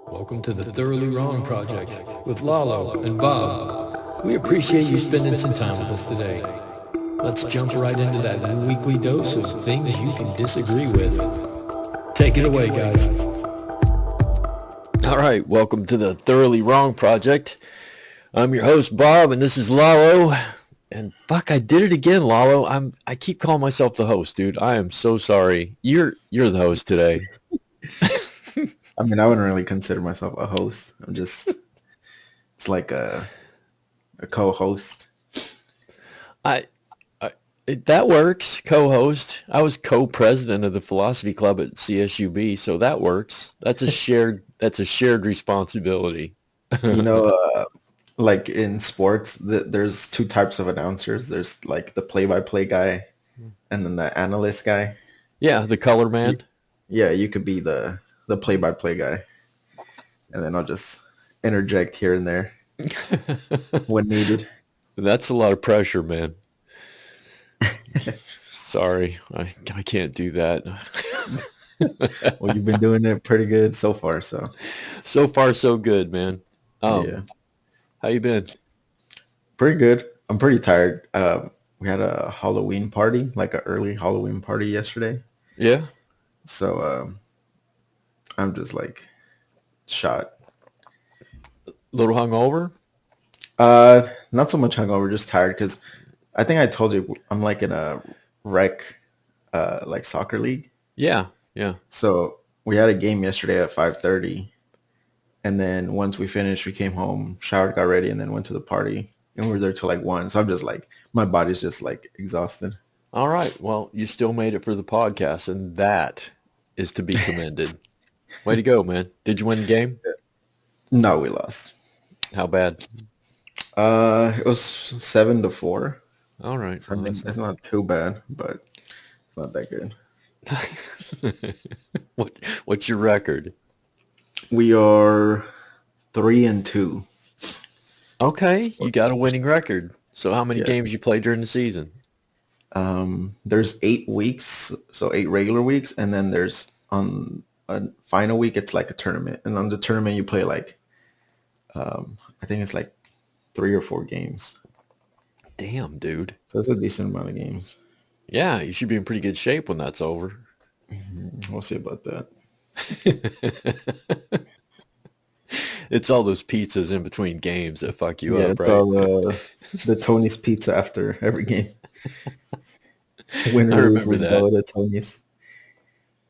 Welcome to the Thoroughly Wrong Project with Lalo and Bob. We appreciate you spending some time with us today. Let's jump right into that weekly dose of things you can disagree with. Take it away, guys. All right, welcome to the Thoroughly Wrong Project. I'm your host, Bob, and this is Lalo. And fuck, I did it again, Lalo. I keep calling myself the host, dude. I am so sorry. You're the host today. I mean, I wouldn't really consider myself a host. It's like a co-host. That works, co-host. I was co-president of the philosophy club at CSUB, so that works. That's a shared responsibility. Like in sports, there's two types of announcers. There's like the play-by-play guy and then the analyst guy. Yeah, the color man. Yeah, you could be the play-by-play guy. And then I'll just interject here and there when needed. That's a lot of pressure, man. Sorry, I can't do that. Well, you've been doing it pretty good so far, so. So far, so good, man. Yeah. How you been? Pretty good. I'm pretty tired. We had a Halloween party, like an early Halloween party yesterday. Yeah. So I'm just like shot. Little hungover? Not so much hungover, just tired because I think I told you I'm like in a rec, like soccer league. Yeah. So we had a game yesterday at 5:30, and then once we finished, we came home, showered, got ready, and then went to the party, and we were there till like 1. So I'm just like, my body's just like exhausted. All right. Well, you still made it for the podcast, and that is to be commended. Way to go, man. Did you win the game? No, we lost. How bad? It was 7-4. All right. So it's not too bad, but it's not that good. What's your record? We are 3-2. Okay, you got a winning record. So how many Yeah. games you play during the season? There's 8 weeks, so 8 regular weeks, and then there's on a final week it's like a tournament, and on the tournament you play like I think it's like 3 or 4 games. Damn, dude. So it's a decent amount of games. Yeah, you should be in pretty good shape when that's over. We'll see about that. It's all those pizzas in between games that fuck you Yeah, up, it's right? all the Tony's pizza after every game. Win I or lose, remember we that. go to Tony's.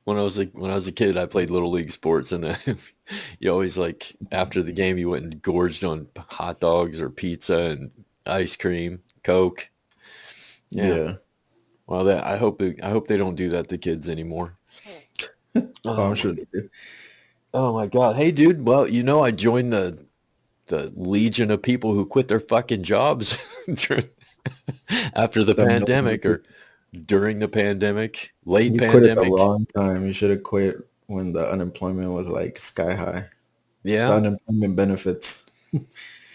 When I was a kid, I played little league sports, and you always like after the game you went and gorged on hot dogs or pizza and ice cream, Coke. Yeah. Well, I hope they don't do that to kids anymore. Oh, I'm sure they do. Oh my God! Hey, dude. Well, I joined the legion of people who quit their fucking jobs after the pandemic or during the pandemic, late You quit pandemic. at the wrong time. You should have quit when the unemployment was like sky high. The Yeah, unemployment benefits.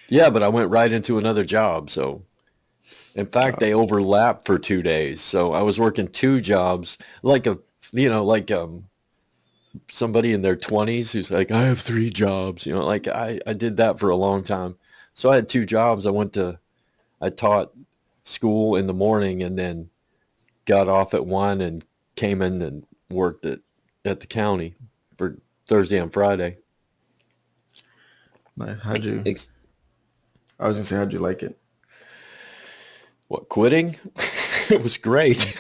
yeah, but I went right into another job. So, in fact, they overlapped for 2 days. So I was working 2 jobs, like somebody in their 20s who's like, I have 3 jobs. Like I did that for a long time. So I had 2 jobs. I taught school in the morning and then got off at 1 and came in and worked at the county for Thursday and Friday. Nice. I was gonna say, how'd you like it? What, quitting? It was great.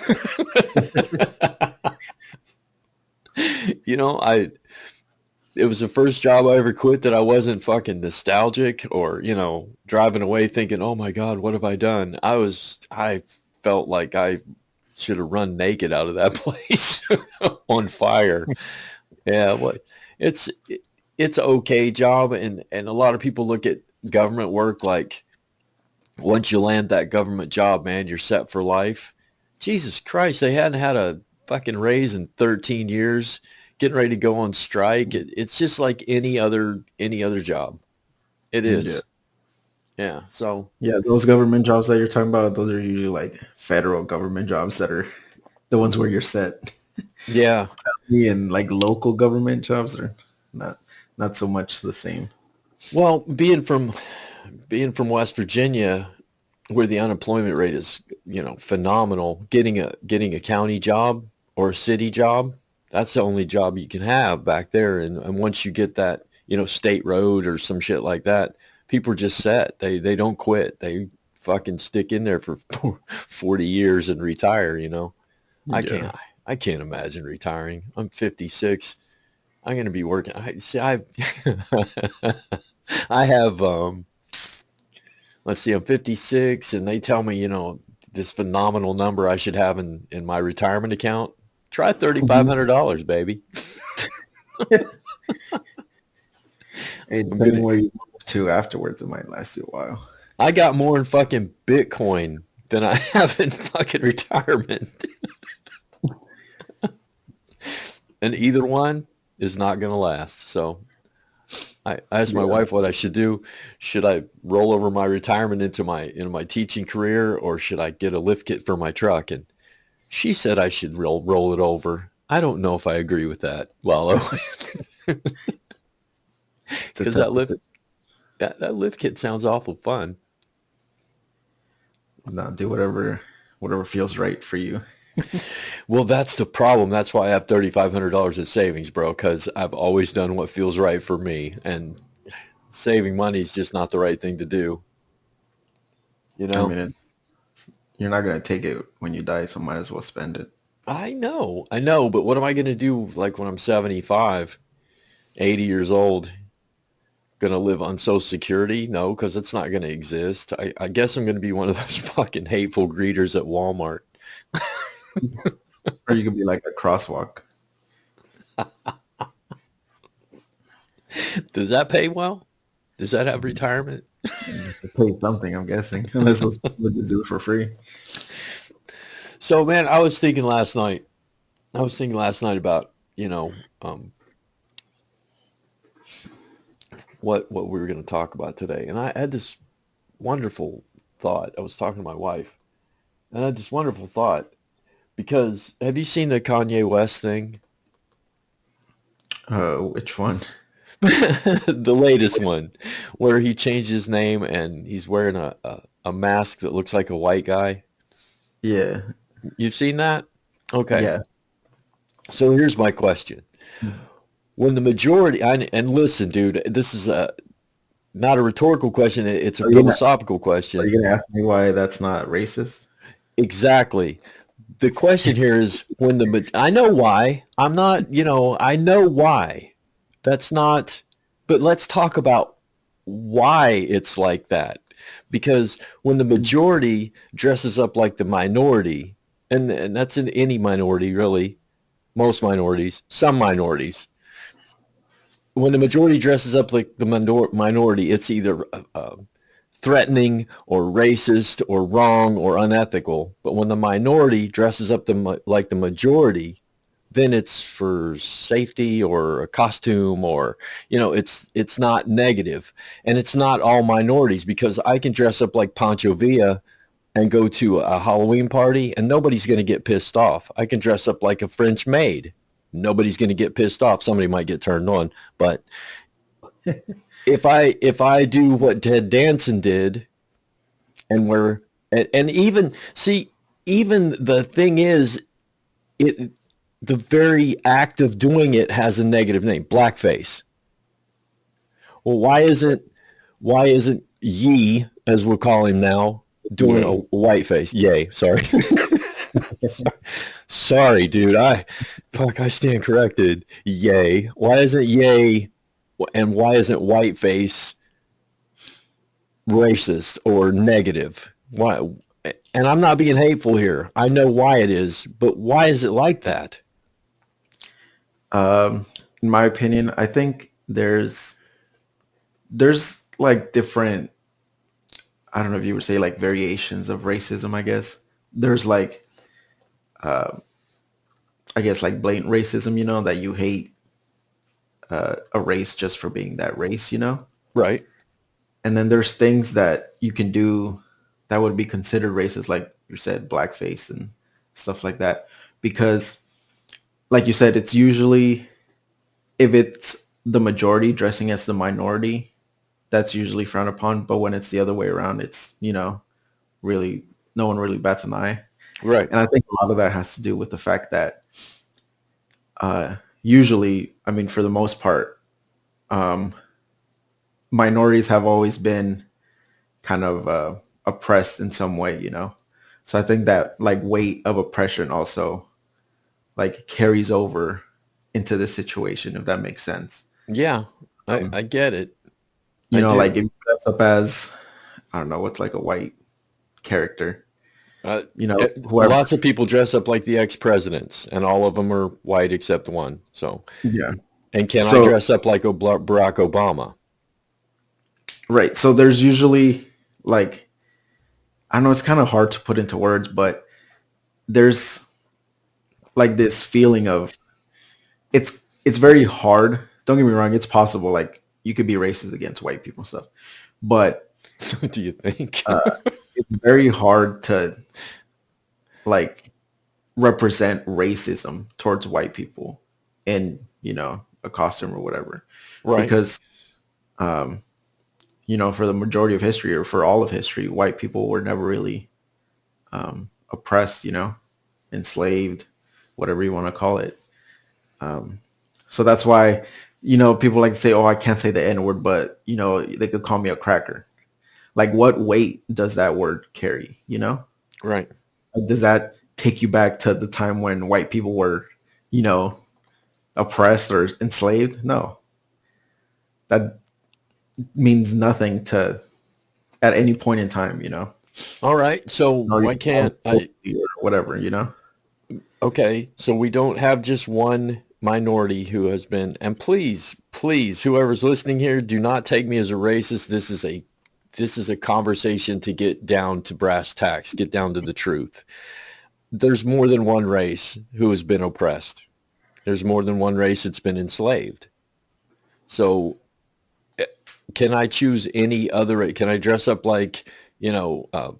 It was the first job I ever quit that I wasn't fucking nostalgic or, driving away thinking, oh my God, what have I done? I felt like I should have run naked out of that place on fire. Yeah. Well, it's okay job. And a lot of people look at government work like once you land that government job, man, you're set for life. Jesus Christ. They hadn't had a fucking raise in 13 years, getting ready to go on strike. It's just like any other job. It is. Yeah. So Yeah, those government jobs that you're talking about, those are usually like federal government jobs that are the ones where you're set. yeah, And like local government jobs are not so much the same. Well, being from West Virginia, where the unemployment rate is, phenomenal, getting a county job or a city job, that's the only job you can have back there. And once you get that, state road or some shit like that, people are just set. They don't quit. They fucking stick in there for 40 years and retire, I Yeah. can't I can't imagine retiring. I'm 56. I'm going to be working. I I have let's see, I'm 56 and they tell me, this phenomenal number I should have in my retirement account. Try $3,500, baby. Hey, depending where you move to afterwards, it might last you a while. I got more in fucking Bitcoin than I have in fucking retirement. And either one is not going to last. So I asked my wife what I should do. Should I roll over my retirement into my teaching career, or should I get a lift kit for my truck? And she said I should roll it over. I don't know if I agree with that, Lalo. Because that lift kit sounds awful fun. No, do whatever feels right for you. Well, that's the problem. That's why I have $3,500 in savings, bro, because I've always done what feels right for me. And saving money is just not the right thing to do. I mean, you're not going to take it when you die, so might as well spend it. I know. But what am I going to do like when I'm 75, 80 years old? Going to live on Social Security? No, because it's not going to exist. I guess I'm going to be one of those fucking hateful greeters at Walmart. Or you could be like a crosswalk. Does that pay well? Does that have retirement? Pay something, I'm guessing, unless those people just do it for free. So, man, I was thinking last night about, what we were going to talk about today. And I had this wonderful thought. I was talking to my wife, and I had this wonderful thought because have you seen the Kanye West thing? Which one? The latest one, where he changed his name and he's wearing a mask that looks like a white guy. Yeah. You've seen that? Okay. Yeah. So here's my question. When the majority, and listen, dude, this is not a rhetorical question. It's a philosophical question. Are you going to ask me why that's not racist? Exactly. The question here is I know why. I'm not, I know why. That's not, but let's talk about why it's like that. Because when the majority dresses up like the minority, and that's in any minority, really, most minorities, some minorities, when the majority dresses up like the minority, it's either threatening or racist or wrong or unethical. But when the minority dresses up like the majority, then it's for safety or a costume or, it's not negative. And it's not all minorities, because I can dress up like Pancho Villa and go to a Halloween party and nobody's going to get pissed off. I can dress up like a French maid. Nobody's going to get pissed off. Somebody might get turned on. But if I do what Ted Danson did, and even the thing is, the very act of doing it has a negative name, blackface. Well, why isn't Ye, as we'll call him now, doing a whiteface? Yay, sorry. Sorry, dude. I stand corrected. Yay. Why isn't Yay and why isn't whiteface racist or negative? Why? And I'm not being hateful here. I know why it is, but why is it like that? In my opinion, I think there's like different, I don't know if you would say like variations of racism, I guess. There's like, I guess like blatant racism, that you hate a race just for being that race, Right. And then there's things that you can do that would be considered racist, like you said, blackface and stuff like that. Because like you said, it's usually, if it's the majority dressing as the minority, that's usually frowned upon. But when it's the other way around, it's, really no one really bats an eye. Right. And I think a lot of that has to do with the fact that usually, I mean, for the most part, um, minorities have always been kind of oppressed in some way. So I think that like weight of oppression also like carries over into this situation, if that makes sense. Yeah, Um, I get it. I like do. if you dress up as, I don't know, what's like a white character, Uh, whoever. Lots of people dress up like the ex-presidents, and all of them are white except one. So, Yeah. and can I So, dress up like Barack Obama? right. So there's usually like, I know it's kind of hard to put into words, but there's like this feeling of it's very hard. Don't get me wrong, it's possible like you could be racist against white people and stuff, but Do you think? it's very hard to like represent racism towards white people in, a costume or whatever. Right. Because um, for the majority of history or for all of history, white people were never really oppressed, enslaved, whatever you want to call it. So that's why, people like to say, oh, I can't say the N word, but, they could call me a cracker. Like, what weight does that word carry? Right. Like, does that take you back to the time when white people were, oppressed or enslaved? No, that means nothing to at any point in time. All right. So Or why can't I? or whatever. Okay. So we don't have just one minority who has been, and please, whoever's listening here, do not take me as a racist. This is a conversation to get down to brass tacks, get down to the truth. There's more than one race who has been oppressed. There's more than one race that's been enslaved. So can I choose any other? Can I dress up like, you know, uh,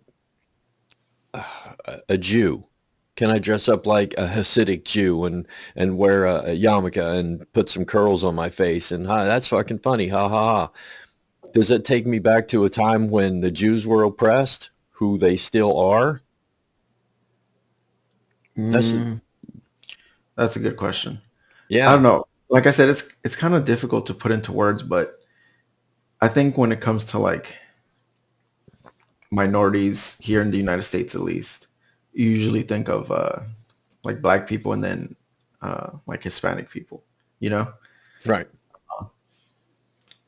a Jew? Can I dress up like a Hasidic Jew and wear a yarmulke and put some curls on my face? And that's fucking funny. Ha ha ha. Does it take me back to a time when the Jews were oppressed, who they still are? That's Mm, that's a good question. I don't yeah. know. Like I said, it's kind of difficult to put into words, but I think when it comes to like minorities here in the United States, at least, you usually think of like black people and then like Hispanic people, you know? Right.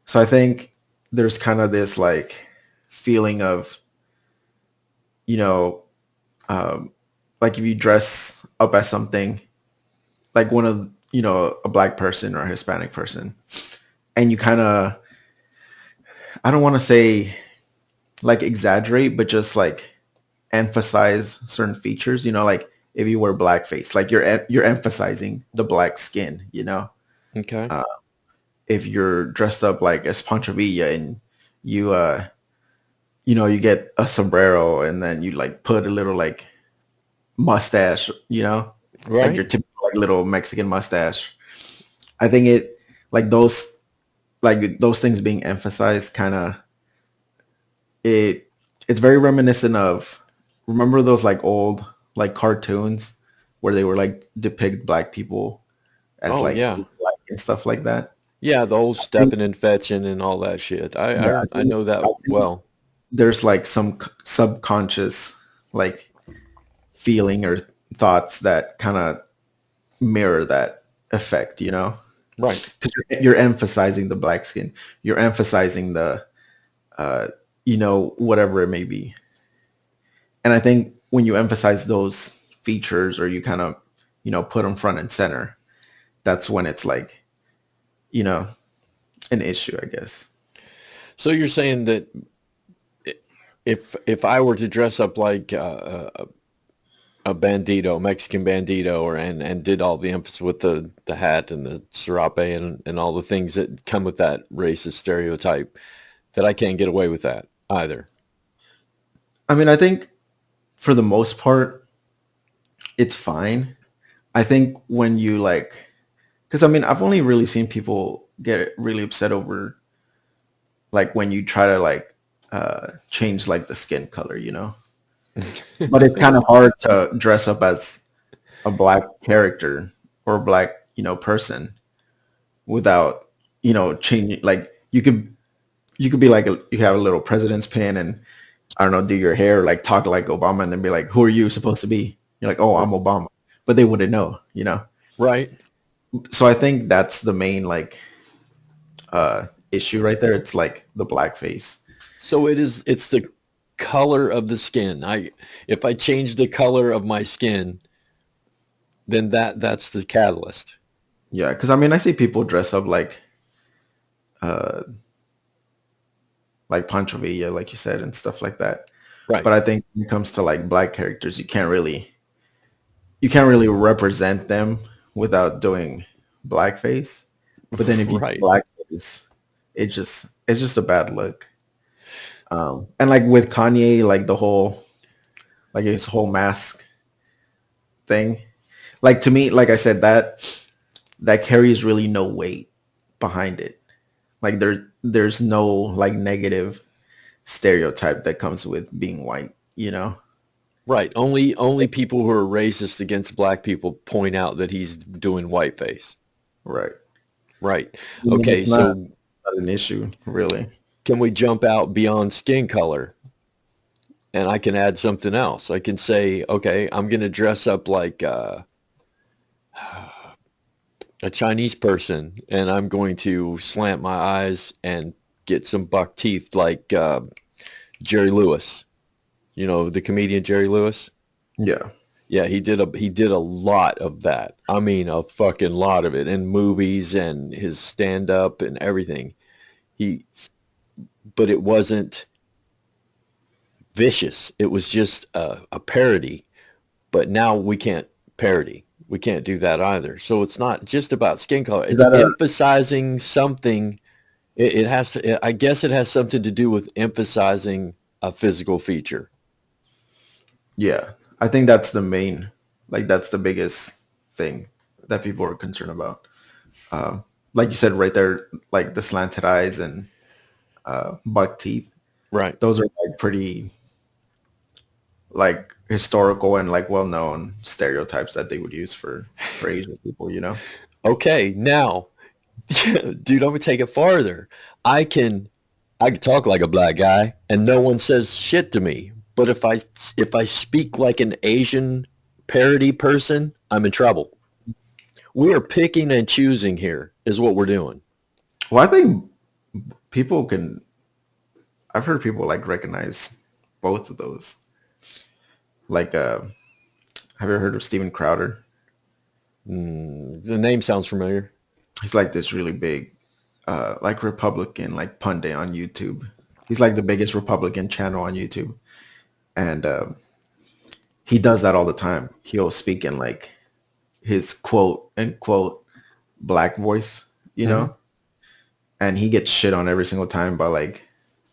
So I think there's kind of this like feeling of, you know, um, like if you dress up as something like one of, a black person or a Hispanic person, and you kind of, I don't want to say like exaggerate, but just like emphasize certain features, like if you wear blackface, like you're emphasizing the black skin. Okay. If you're dressed up like as Pancho Villa and you you get a sombrero and then you like put a little like mustache, like your Right. typical like little Mexican mustache. I think it like those things being emphasized kind of it's very reminiscent of, remember those like old like cartoons where they were like depict black people as Oh like yeah. black and stuff like that. Yeah, the whole I think, stepping and fetching and all that shit. yeah, I know that I think well. there's like some subconscious like feeling or thoughts that kind of mirror that effect, Right. because you're emphasizing the black skin, you're emphasizing the uh, whatever it may be. And I think when you emphasize those features or you kind of, put them front and center, that's when it's like, you know, an issue, I guess. So you're saying that if I were to dress up like a bandito, Mexican bandito, or and did all the emphasis with the hat and the serape and all the things that come with that racist stereotype, that I can't get away with that either. I mean, I think for the most part, it's fine. I think when you like Because I mean, I've only really seen people get really upset over like when you try to like change like the skin color, you know. But it's kind of hard to dress up as a black character or a black, person without, changing. Like you could be like you have a little president's pin and I don't know, do your hair, like talk like Obama, and then be like, "Who are you supposed to be?" You're like, "Oh, I'm Obama," but they wouldn't know, Right. So I think that's the main like issue right there. It's like the blackface. So it's the color of the skin. If I change the color of my skin, then that's the catalyst. Yeah, because I mean, I see people dress up like Pancho Villa, like you said, and stuff like that. Right. But I think when it comes to like black characters, you can't really represent them without doing blackface. But then if you Right. do blackface, it's just a bad look. And like with Kanye, like his whole mask thing, like to me, like I said, that carries really no weight behind it. Like there's no like negative stereotype that comes with being white, Right. Only people who are racist against black people point out that he's doing whiteface. Right. Right. I mean, Okay. it's not, So not an issue, really. can we jump out beyond skin color? And I can add something else. I can say, okay, I'm going to dress up like a Chinese person, and I'm going to slant my eyes and get some buck teeth like Jerry Lewis. You know, the comedian Jerry Lewis. Yeah. Yeah, he did a lot of that. I mean, a fucking lot of it in movies and his stand up and everything. He, but it wasn't vicious. It was just a parody. But now we can't parody. We can't do that either. So it's not just about skin color. Is It's that a emphasizing something. It has to. I guess it has something to do with emphasizing a physical feature. Yeah, I think that's that's the biggest thing that people are concerned about. Like you said right there, like the slanted eyes and buck teeth. Right. Those are like pretty like historical and like well known stereotypes that they would use for Asian people. Okay. Now, dude, I'm gonna take it farther. I can I can talk like a black guy, and no one says shit to me. But if I speak like an Asian parody person, I'm in trouble. We are picking and choosing here, is what we're doing. Well, I think people can. I've heard people like recognize both of those. Like, have you ever heard of Steven Crowder? The name sounds familiar. He's like this really big, like Republican, like pundit on YouTube. He's like the biggest Republican channel on YouTube, and he does that all the time. He'll speak in like his quote unquote black voice, Mhm. and he gets shit on every single time by like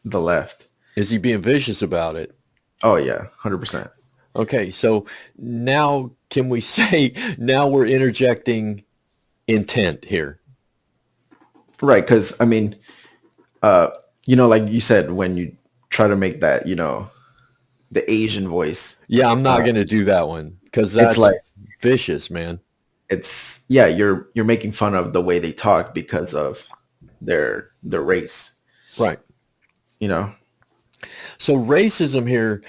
the left. Is he being vicious about it? Oh yeah, 100%. Okay, so now can we say now we're interjecting intent here? Right, because I mean, like you said, when you try to make that, the Asian voice, Yeah, I'm not going to do that one because it's that's like vicious, man. it's yeah, you're making fun of the way they talk because of their race, Right. you know. So racism here,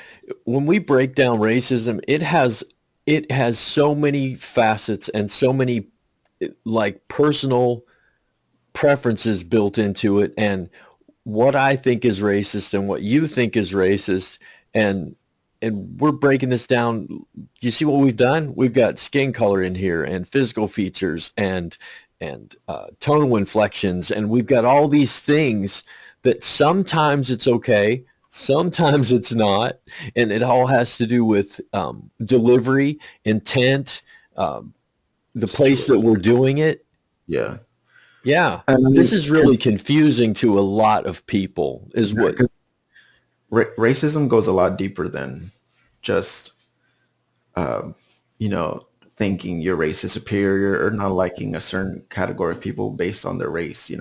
when we break down racism, it has so many facets and so many like personal preferences built into it, and what I think is racist and what you think is racist, and we're breaking this down. You see what we've done? We've got skin color in here and physical features and tonal inflections, and we've got all these things that sometimes it's okay, sometimes it's not, and it all has to do with delivery, intent, the place that we're doing it. Yeah, Yeah, and I this mean, is really confusing to a lot of people, is what. 'cause racism goes a lot deeper than just, um, you know, thinking your race is superior or not liking a certain category of people based on their race,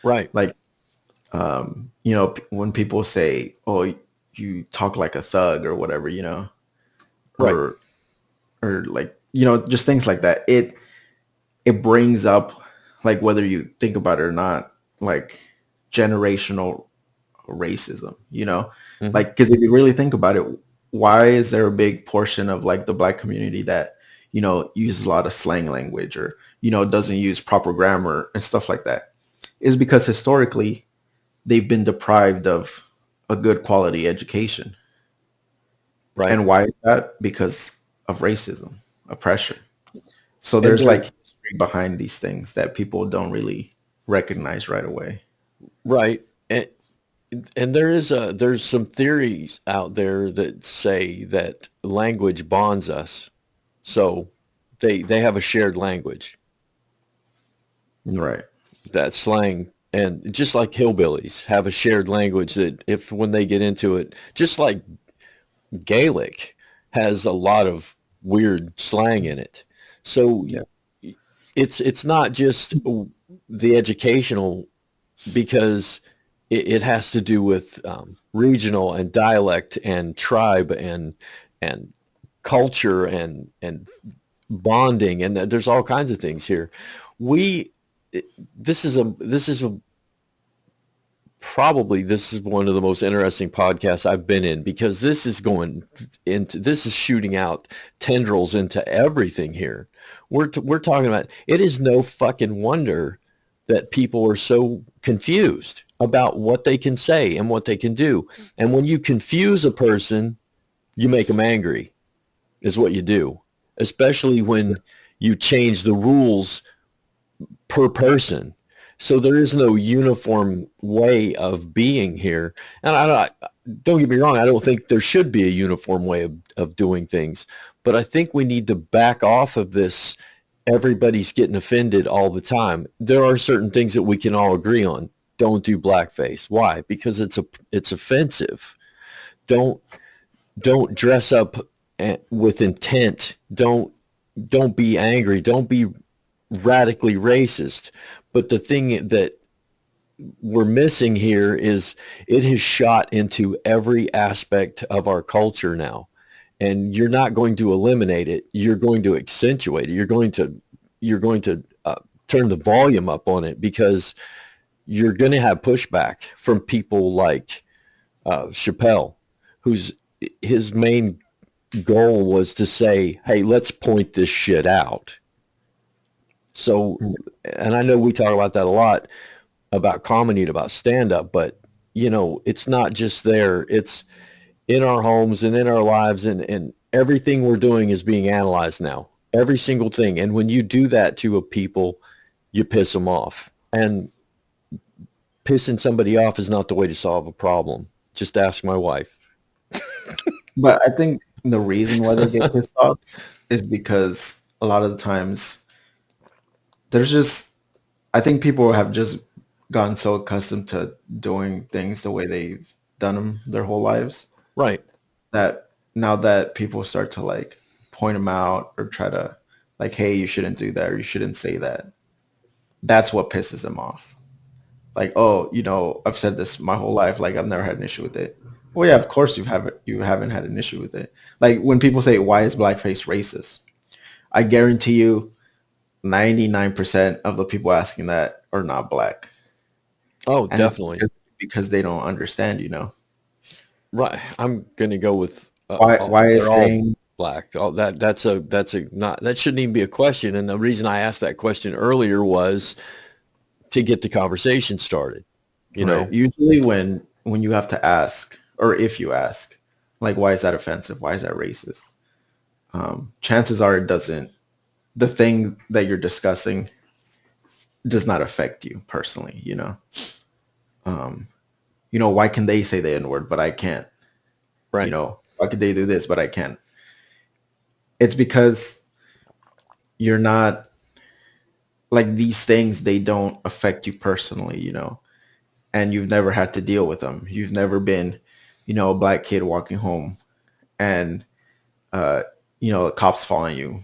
Right. like, when people say, oh, you talk like a thug or whatever, Right. or like, just things like that. It brings up, like, whether you think about it or not, like generational racism, Hmm. like, because if you really think about it, why is there a big portion of like the black community that, uses a lot of slang language or, doesn't use proper grammar and stuff like that? Is because historically they've been deprived of a good quality education. Right. And why is that? Because of racism, oppression. So And there's there, like history behind these things that people don't really recognize right away. right. And there's some theories out there that say that language bonds us. So they have a shared language, Right. that slang, and just like hillbillies have a shared language that if when they get into it, just like Gaelic has a lot of weird slang in it. So Yeah. it's not just the educational, because it has to do with regional and dialect and tribe and culture and bonding, and there's all kinds of things here. We this is probably this is one of the most interesting podcasts I've been in, because this is shooting out tendrils into everything here. We're talking about, it is no fucking wonder that people are so confused about what they can say and what they can do. And when you confuse a person, you make them angry, is what you do, especially when you change the rules per person. So there is no uniform way of being here. And don't get me wrong, I don't think there should be a uniform way of doing things. But I think we need to back off of this. Everybody's getting offended all the time. There are certain things that we can all agree on. Don't do blackface. Why? Because it's offensive. Don't don't dress up with intent. Don't be angry. Don't be radically racist. But the thing that we're missing here is it has shot into every aspect of our culture now. And you're not going to eliminate it. You're going to accentuate it. You're going to turn the volume up on it, because you're going to have pushback from people like Chappelle, whose his main goal was to say, "Hey, let's point this shit out." So, and I know we talk about that a lot, about comedy and about stand-up, but it's not just there. It's in our homes and in our lives, and everything we're doing is being analyzed now. Every single thing. And when you do that to a people, you piss them off. And pissing somebody off is not the way to solve a problem. Just ask my wife. But I think the reason why they get pissed off is because a lot of the times there's just, I think people have just gotten so accustomed to doing things the way they've done them their whole lives, Right. that now that people start to like point them out or try to like, hey, you shouldn't do that or you shouldn't say that, that's what pisses them off. Like, oh, I've said this my whole life, like I've never had an issue with it. Well, yeah, of course you haven't had an issue with it. Like when people say, why is blackface racist? I guarantee you 99% of the people asking that are not black. Oh, And it's definitely. because they don't understand, Right. I'm going to go with why is they're all saying, black. Oh, that's a not, that shouldn't even be a question. And the reason I asked that question earlier was to get the conversation started, you right. know? Usually when you have to ask, or if you ask, like, why is that offensive? Why is that racist? Chances are it doesn't, the thing that you're discussing does not affect you personally, why can they say the N word, but I can't? Right. Why could they do this, but I can't? It's because you're not, like, these things, they don't affect you personally, and you've never had to deal with them. You've never been, a black kid walking home and, the cops following you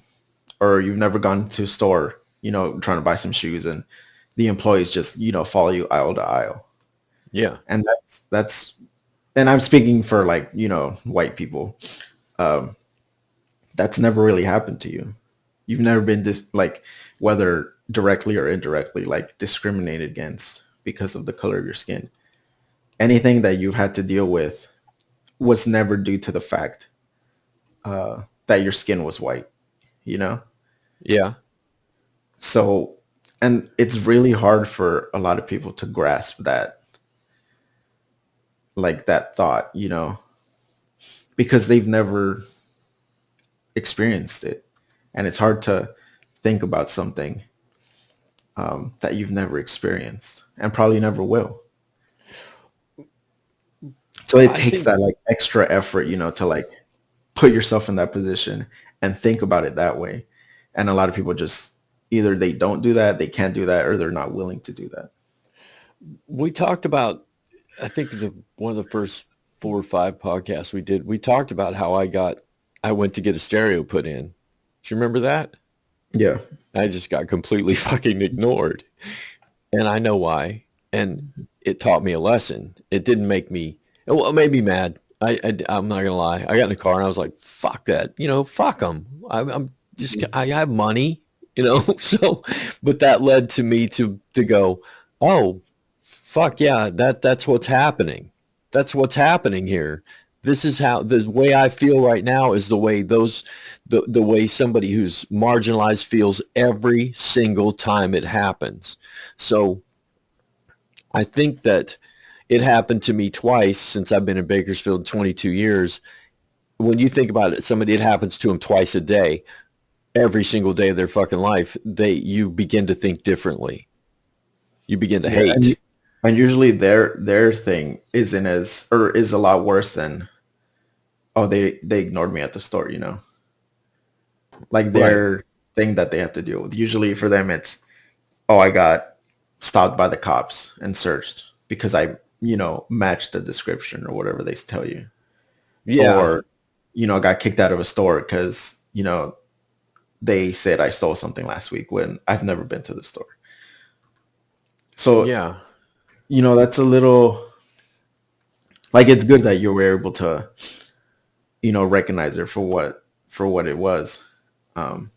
or you've never gone to a store, trying to buy some shoes, and the employees just, follow you aisle to aisle. Yeah. And that's, and I'm speaking for like, white people. That's never really happened to you. You've never been like, whether directly or indirectly, like discriminated against because of the color of your skin. Anything that you've had to deal with was never due to the fact that your skin was white, you know? Yeah. So, and it's really hard for a lot of people to grasp that, like that thought, because they've never experienced it. And it's hard to think about something that you've never experienced and probably never will. So it takes that like extra effort, to like put yourself in that position and think about it that way. And a lot of people just either they don't do that, they can't do that, or they're not willing to do that. We talked about, I think one of the first 4 or 5 podcasts we did, we talked about how I went to get a stereo put in. Do you remember that? Yeah. I just got completely fucking ignored. And I know why. And it taught me a lesson. It didn't make me, well, it made me mad. I'm not going to lie. I got in the car and I was like, fuck that. Fuck them. I have money, so, but that led to me to go, oh, fuck yeah, that's what's happening. That's what's happening here. This is how the way I feel right now is the way the way somebody who's marginalized feels every single time it happens. So I think that it happened to me twice since I've been in Bakersfield 22 years. When you think about it, somebody, it happens to them twice a day, every single day of their fucking life, you begin to think differently. You begin to hate. And usually their thing is a lot worse than, oh, they ignored me at the store, like their thing that they have to deal with. Usually for them it's, oh, I got stopped by the cops and searched because I, matched the description or whatever they tell you. Yeah. Or, I got kicked out of a store because, they said I stole something last week when I've never been to the store. So, yeah, that's a little, like, it's good that you were able to, recognize it for what it was. And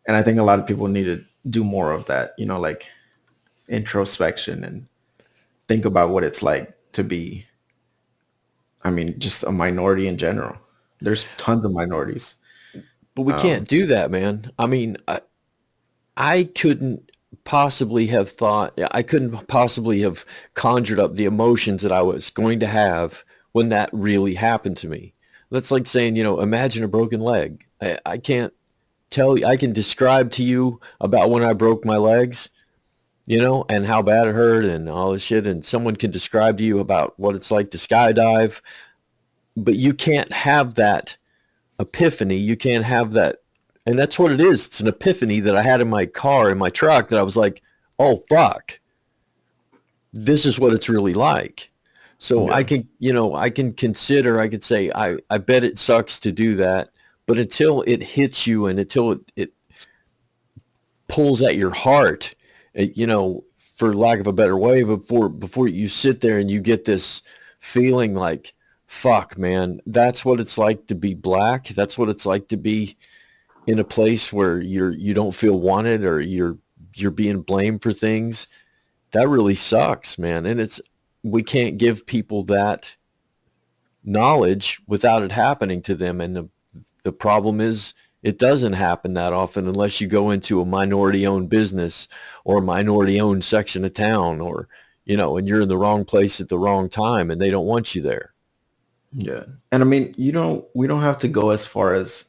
I think a lot of people need to do more of that, like introspection and think about what it's like to be, just a minority in general. There's tons of minorities. But we can't do that, man. I couldn't possibly have conjured up the emotions that I was going to have when that really happened to me. That's like saying, imagine a broken leg. I can't tell you, I can describe to you about when I broke my legs, and how bad it hurt and all this shit. And someone can describe to you about what it's like to skydive, but you can't have that epiphany. You can't have that. And that's what it is. It's an epiphany that I had in my car, in my truck, that I was like, oh, fuck, this is what it's really like. So yeah. I could say, I bet it sucks to do that. But until it hits you and until it pulls at your heart, for lack of a better way, before you sit there and you get this feeling like, fuck, man, that's what it's like to be black. That's what it's like to be in a place where you don't feel wanted or you're being blamed for things. That really sucks, man. And we can't give people that knowledge without it happening to them. And the problem is it doesn't happen that often unless you go into a minority-owned business or a minority-owned section of town, or, and you're in the wrong place at the wrong time and they don't want you there. Yeah. And we don't have to go as far as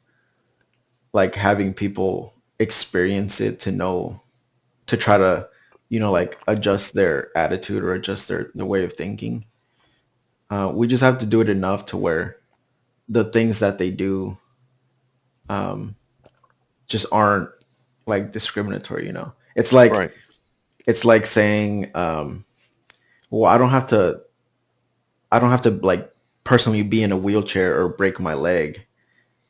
like having people experience it to try to, like adjust their attitude or adjust their way of thinking. We just have to do it enough to where the things that they do just aren't like discriminatory, It's like, right. It's like saying, well, I don't have to like personally be in a wheelchair or break my leg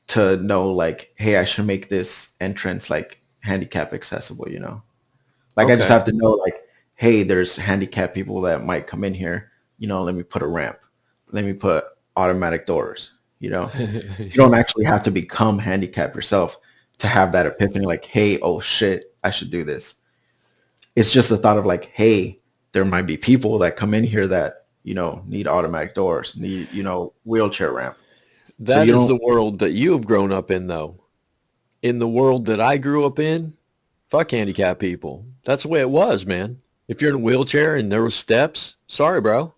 to know like, hey, I should make this entrance like handicap accessible, you know? Like I just Okay. have to know like, hey, there's handicapped people that might come in here, you know, let me put a ramp. Let me put automatic doors, you know? You don't actually have to become handicapped yourself to have that epiphany like, hey, oh shit, I should do this. It's just the thought of like, hey, there might be people that come in here that, you know, need automatic doors, need, you know, wheelchair ramp. So That you is don't, the world that you have grown up in, though. In the world that I grew up in, fuck handicapped people. That's the way it was, man. If you're in a wheelchair and there was steps, sorry, bro.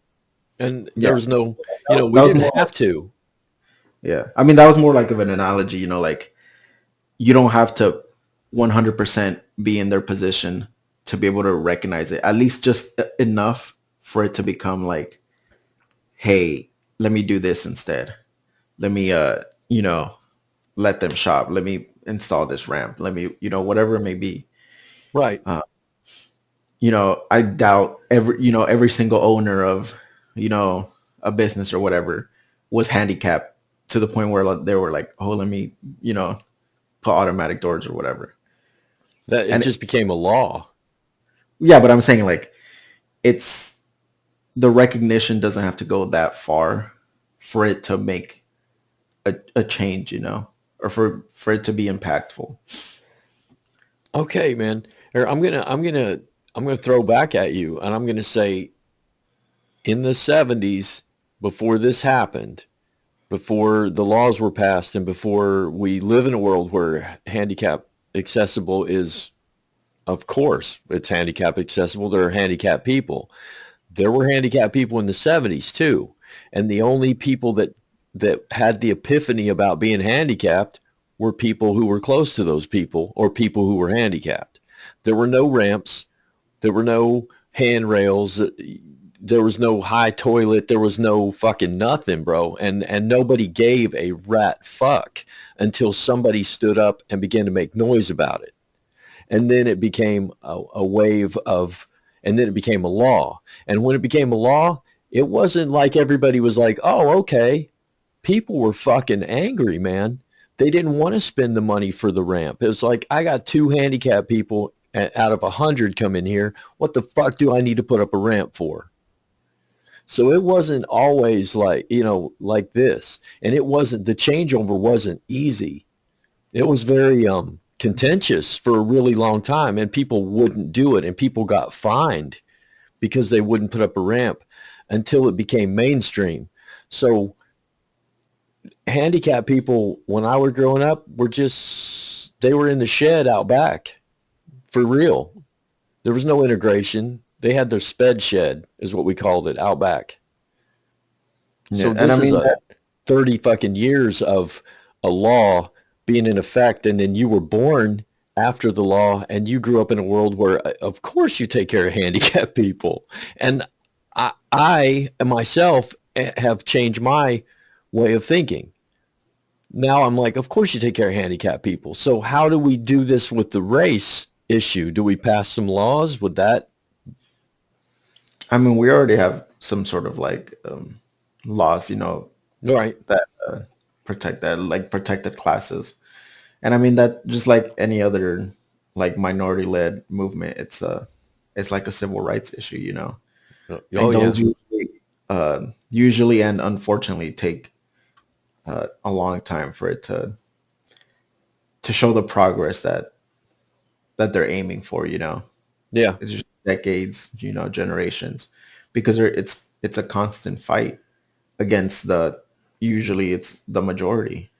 And there yeah, was no, we that was didn't more, have to. yeah. I mean, that was more like of an analogy, you know, like you don't have to 100% be in their position to be able to recognize it, at least just enough for it to become like, hey, let me do this instead. Let me, you know, let them shop. Let me install this ramp. Let me, you know, whatever it may be. Right. You know, I doubt every single owner of, you know, a business or whatever was handicapped to the point where like, they were like, oh, let me, you know, put automatic doors or whatever. That it And just became a law. yeah, but I'm saying like it's the recognition doesn't have to go that far for it to make a change, you know, or for it to be impactful. Okay, man. Here, I'm gonna throw back at you and I'm gonna say in the 70s, before this happened, before the laws were passed and before we live in a world where handicap accessible is, of course, it's handicap accessible. There are handicapped people. There were handicapped people in the 70s too. And the only people that had the epiphany about being handicapped were people who were close to those people or people who were handicapped. There were no ramps. There were no handrails. There was no high toilet. There was no fucking nothing, bro. And nobody gave a rat fuck until somebody stood up and began to make noise about it. And then it became a wave of, and then it became a law. And when it became a law, it wasn't like everybody was like, oh, okay. People were fucking angry, man. They didn't want to spend the money for the ramp. It was like, I got two handicapped people out of 100 come in here. What the fuck do I need to put up a ramp for? So it wasn't always like, like this. And it wasn't, the changeover wasn't easy. It was very contentious for a really long time, and people wouldn't do it, and people got fined because they wouldn't put up a ramp until it became mainstream. So handicapped people, when I was growing up, they were in the shed out back for real. There was no integration. They had their sped shed is what we called it out back. So Yeah, and I this is mean, a 30 fucking years of a law being in effect, and then you were born after the law and you grew up in a world where of course you take care of handicapped people. And I myself have changed my way of thinking. Now I'm like, of course you take care of handicapped people. So how do we do this with the race issue? Do we pass some laws? Would that? I mean, we already have some sort of like laws, you know, Right. that protect that, like protected classes. And I mean that just like any other like minority led movement, it's like a civil rights issue, you know. Oh And yeah. those usually and unfortunately take a long time for it to show the progress that they're aiming for, you know. Yeah. It's just decades, you know, generations, because it's a constant fight against the usually it's the majority.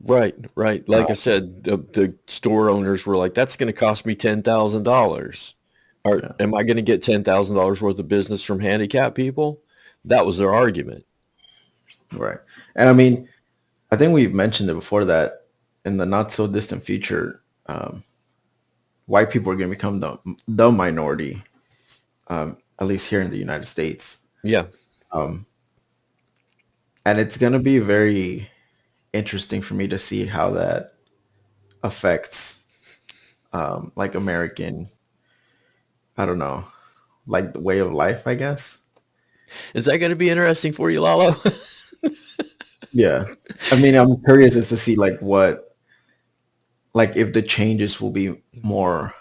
Right, right. Like I said, the store owners were like, "That's going to cost me $10,000." Or Yeah, am I going to get $10,000 worth of business from handicapped people? That was their argument. right. And I mean, I think we've mentioned it before that in the not so distant future, white people are going to become the minority, at least here in the United States, Yeah. and it's going to be very interesting for me to see how that affects like American, I don't know, like the way of life, I guess. Is that going to be interesting for you, Lalo? Yeah. I mean, I'm curious as to see like what, like if the changes will be more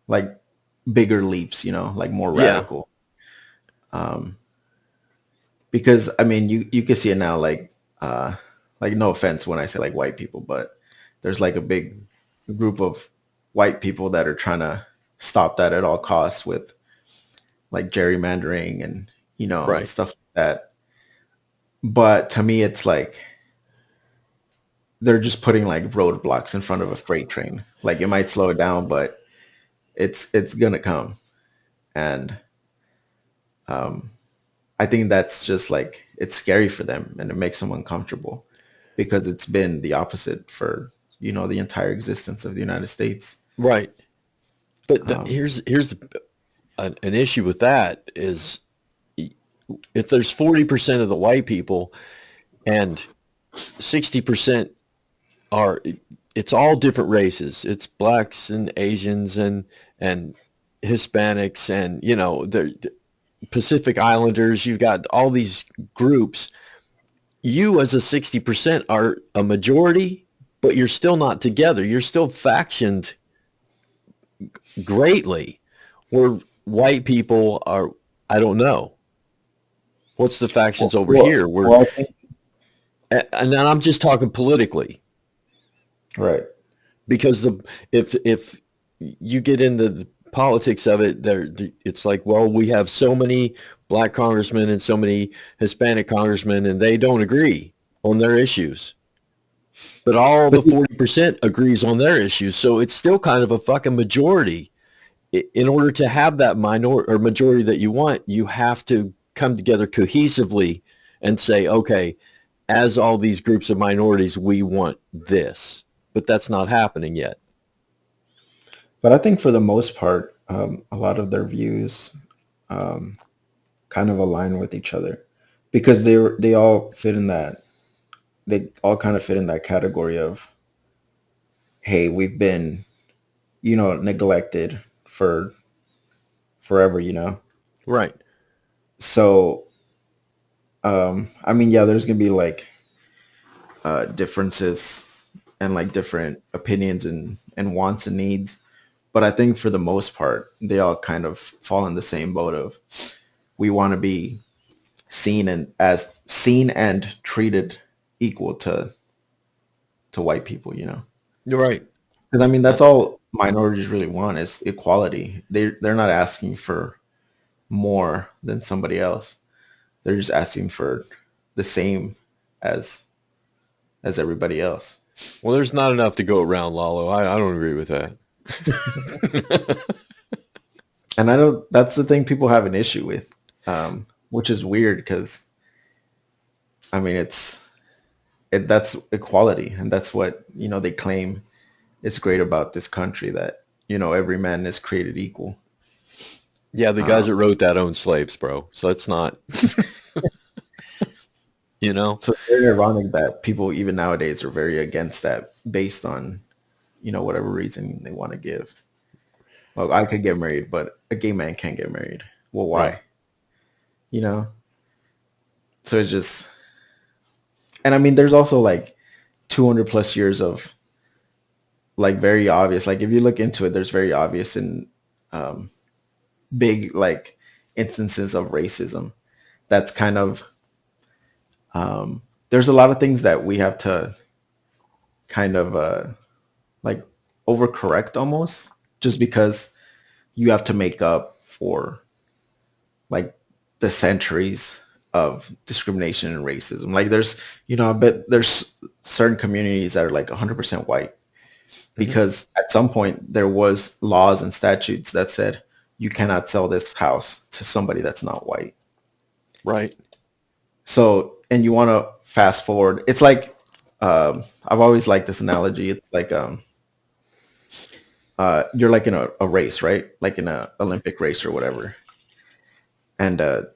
like bigger leaps, like more Yeah, radical. Um, because I mean, you can see it now, like no offense when I say like white people, but there's like a big group of white people that are trying to stop that at all costs with like gerrymandering and and right. stuff like that. But to me, it's like they're just putting like roadblocks in front of a freight train. Like it might slow it down, but it's gonna come. And um, I think that's just like it's scary for them and it makes them uncomfortable because it's been the opposite for the entire existence of the United States. Right. But Um, an issue with that is if there's 40% of the white people and 60% are, it's all different races. It's blacks and Asians and Hispanics and the Pacific Islanders. You've got all these groups. You as a 60% are a majority, but you're still not together. You're still factioned greatly. Where white people are, I don't know. What's the factions over well, here? We're well, I think and then I'm just talking politically right. because if you get into the politics of it, it's like, well, we have so many black congressmen and so many Hispanic congressmen, and they don't agree on their issues, but all But the 40% agrees on their issues, so it's still kind of a fucking majority. In order to have that minority or majority that you want, you have to come together cohesively and say, okay, as all these groups of minorities, we want this, but that's not happening yet. I think for the most part, a lot of their views um, kind of align with each other because they all fit in that they all kind of fit in that category of, hey, we've been neglected for forever. Right. So I mean, yeah, there's gonna be like differences and like different opinions and wants and needs, but I think for the most part they all kind of fall in the same boat of we want to be seen and treated equal to white people. You're right. Because I mean Uh, that's all minorities really want is equality. They're not asking for more than somebody else. They're just asking for the same as everybody else. well, there's not enough to go around, Lalo. I don't agree with that. And I know that's the thing people have an issue with, which is weird because I mean that's equality, and that's what they claim is great about this country, that every man is created equal. Yeah, the guys Um, that wrote that owned slaves, bro. So it's not, you know? so it's very ironic that people even nowadays are very against that based on whatever reason they want to give. Well, I could get married, but a gay man can't get married. Well, Right. why? You know? So it's just, and I mean, there's also like 200 plus years of like very obvious, like if you look into it, there's very obvious and um, big like instances of racism. That's kind of, there's a lot of things that we have to kind of like overcorrect almost just because you have to make up for like the centuries of discrimination and racism. Like there's, I bet there's certain communities that are like 100% white Hmm. because at some point there was laws and statutes that said you cannot sell this house to somebody that's not white. Right. So, and you want to fast forward. It's like, I've always liked this analogy. It's like, you're like in a race, right? Like in a Olympic race or whatever. And, the